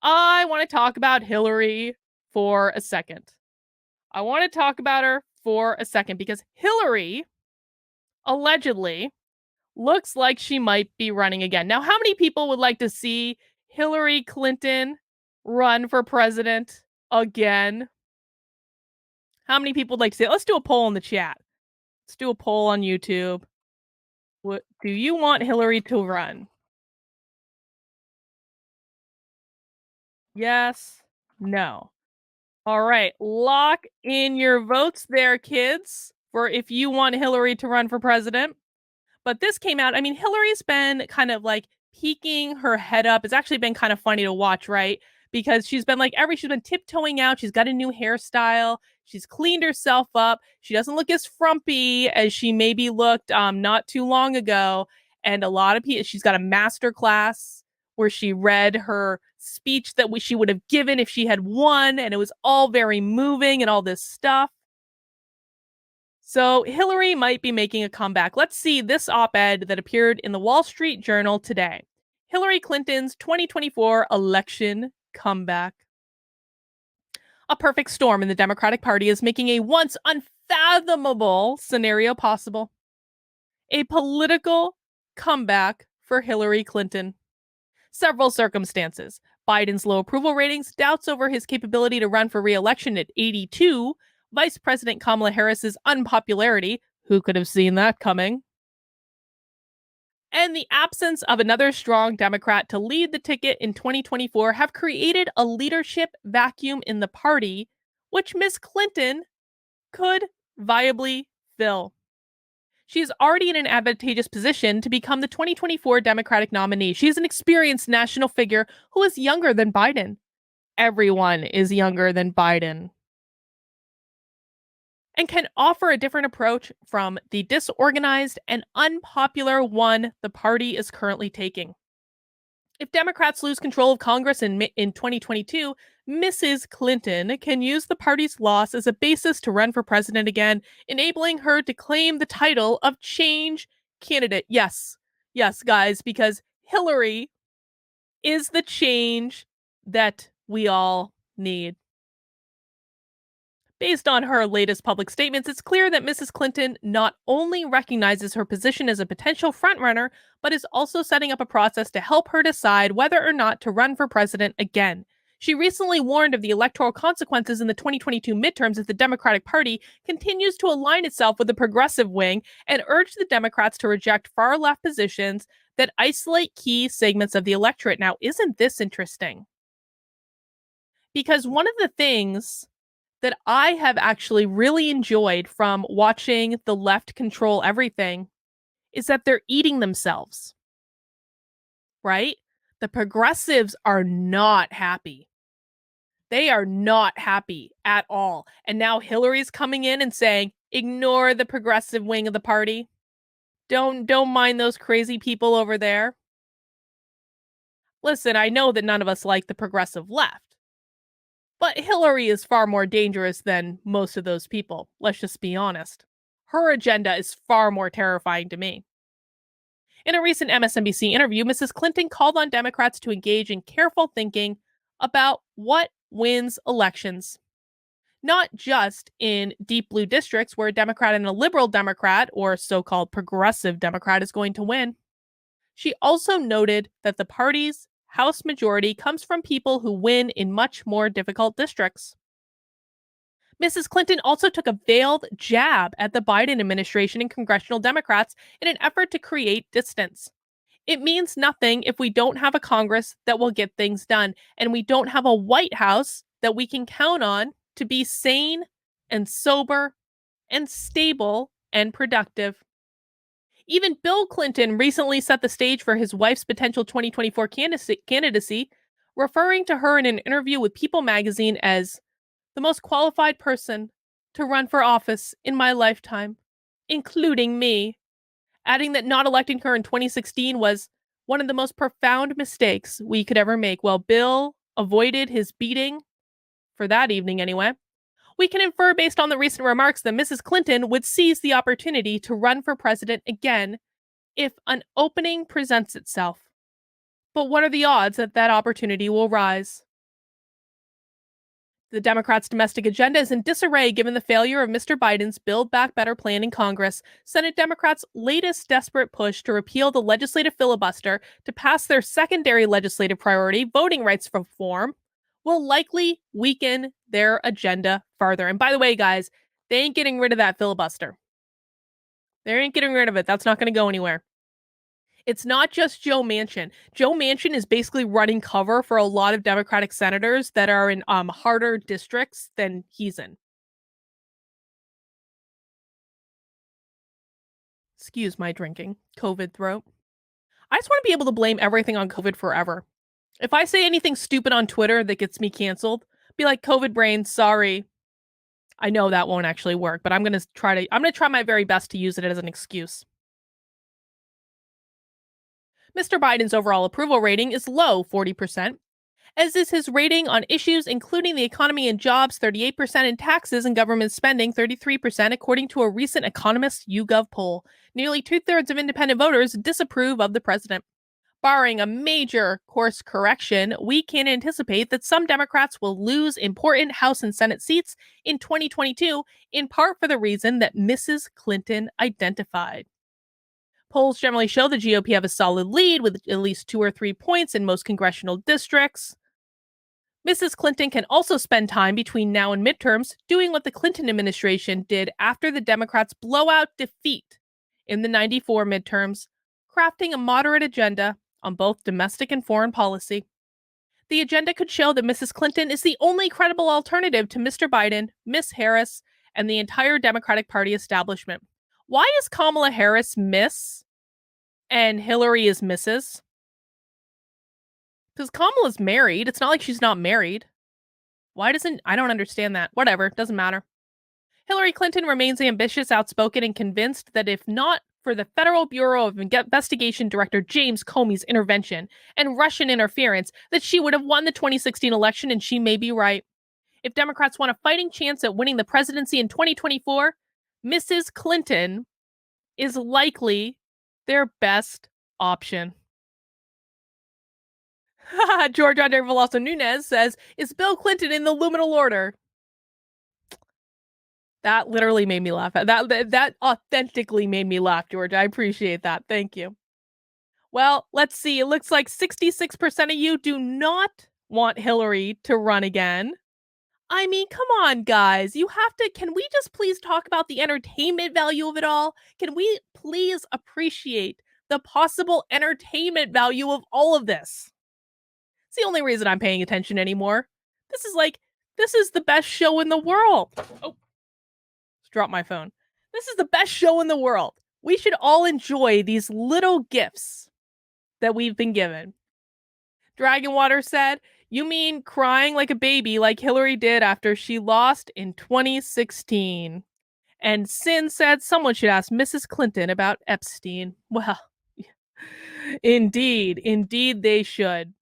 I want to talk about Hillary for a second. I want to talk about her for a second because Hillary allegedly looks like she might be running again. Now, how many people would like to see Hillary Clinton run for president again? How many people would like to see it? Let's do a poll in the chat. Let's do a poll on YouTube. What do you want Hillary to run? Yes, no. All right, lock in your votes there, kids, for if you want Hillary to run for president. But this came out, I mean, Hillary's been kind of like peeking her head up. It's actually been kind of funny to watch, right? Because she's been she's been tiptoeing out. She's got a new hairstyle. She's cleaned herself up. She doesn't look as frumpy as she maybe looked not too long ago. And a lot of people, she's got a master class where she read her speech that she would have given if she had won. And it was all very moving and all this stuff. So Hillary might be making a comeback. Let's see this op-ed that appeared in the Wall Street Journal today. Hillary Clinton's 2024 election comeback. A perfect storm in the Democratic Party is making a once unfathomable scenario possible. A political comeback for Hillary Clinton. Several circumstances. Biden's low approval ratings, doubts over his capability to run for re-election at 82, Vice President Kamala Harris's unpopularity, who could have seen that coming, and the absence of another strong Democrat to lead the ticket in 2024 have created a leadership vacuum in the party, which Miss Clinton could viably fill. She is already in an advantageous position to become the 2024 Democratic nominee. She is an experienced national figure who is younger than Biden. Everyone is younger than Biden. And can offer a different approach from the disorganized and unpopular one the party is currently taking. If Democrats lose control of Congress in 2022, Mrs. Clinton can use the party's loss as a basis to run for president again, enabling her to claim the title of change candidate. Yes, guys, because Hillary is the change that we all need. Based on her latest public statements, it's clear that Mrs. Clinton not only recognizes her position as a potential frontrunner, but is also setting up a process to help her decide whether or not to run for president again. She recently warned of the electoral consequences in the 2022 midterms if the Democratic Party continues to align itself with the progressive wing and urged the Democrats to reject far-left positions that isolate key segments of the electorate. Now, isn't this interesting? Because one of the things that I have actually really enjoyed from watching the left control everything is that they're eating themselves, right? The progressives are not happy. They are not happy at all. And now Hillary's coming in and saying, ignore the progressive wing of the party. Don't mind those crazy people over there. Listen, I know that none of us like the progressive left. But Hillary is far more dangerous than most of those people. Let's just be honest. Her agenda is far more terrifying to me. In a recent MSNBC interview, Mrs. Clinton called on Democrats to engage in careful thinking about what wins elections. Not just in deep blue districts where a Democrat and a liberal Democrat, or so-called progressive Democrat, is going to win. She also noted that the party's House majority comes from people who win in much more difficult districts. Mrs. Clinton also took a veiled jab at the Biden administration and congressional Democrats in an effort to create distance. It means nothing if we don't have a Congress that will get things done, and we don't have a White House that we can count on to be sane and sober and stable and productive. Even Bill Clinton recently set the stage for his wife's potential 2024 candidacy, referring to her in an interview with People magazine as the most qualified person to run for office in my lifetime, including me, adding that not electing her in 2016 was one of the most profound mistakes we could ever make. Well, Bill avoided his beating, for that evening anyway. We can infer based on the recent remarks that Mrs. Clinton would seize the opportunity to run for president again if an opening presents itself. But what are the odds that that opportunity will rise? The Democrats' domestic agenda is in disarray given the failure of Mr. Biden's Build Back Better plan in Congress. Senate Democrats' latest desperate push to repeal the legislative filibuster to pass their secondary legislative priority, voting rights reform, will likely weaken their agenda further. And by the way, guys, they ain't getting rid of that filibuster. They ain't getting rid of it. That's not going to go anywhere. It's not just Joe Manchin. Joe Manchin is basically running cover for a lot of Democratic senators that are in harder districts than he's in. Excuse my drinking. COVID throat. I just want to be able to blame everything on COVID forever. If I say anything stupid on Twitter that gets me canceled, be like, COVID brain, sorry. I know that won't actually work, but I'm going to try my very best to use it as an excuse. Mr. Biden's overall approval rating is low, 40%, as is his rating on issues including the economy and jobs, 38%, and taxes and government spending, 33%, according to a recent Economist YouGov poll. Nearly 2/3 of independent voters disapprove of the president. Barring a major course correction, we can anticipate that some Democrats will lose important House and Senate seats in 2022, in part for the reason that Mrs. Clinton identified. Polls generally show the GOP have a solid lead with at least 2 or 3 points in most congressional districts. Mrs. Clinton can also spend time between now and midterms doing what the Clinton administration did after the Democrats' blowout defeat in the 94 midterms, crafting a moderate agenda on both domestic and foreign policy. The agenda could show that Mrs. Clinton is the only credible alternative to Mr. Biden, Miss Harris, and the entire Democratic Party establishment. Why is Kamala Harris Miss and Hillary is Mrs.? Because Kamala's married. It's not like she's not married. I don't understand that. Whatever, doesn't matter. Hillary Clinton remains ambitious, outspoken, and convinced that if not for the Federal Bureau of Investigation Director James Comey's intervention and Russian interference, that she would have won the 2016 election, and she may be right. If Democrats want a fighting chance at winning the presidency in 2024, Mrs. Clinton is likely their best option. George Andre Veloso Nunez says, is Bill Clinton in the luminal order? That literally made me laugh. That authentically made me laugh, George. I appreciate that. Thank you. Well, let's see. It looks like 66% of you do not want Hillary to run again. I mean, come on, guys. Can we just please talk about the entertainment value of it all? Can we please appreciate the possible entertainment value of all of this? It's the only reason I'm paying attention anymore. This is the best show in the world. Oh, just dropped my phone. This is the best show in the world. We should all enjoy these little gifts that we've been given. Dragonwater said, you mean crying like a baby like Hillary did after she lost in 2016. And Sin said someone should ask Mrs. Clinton about Epstein. Well, indeed they should.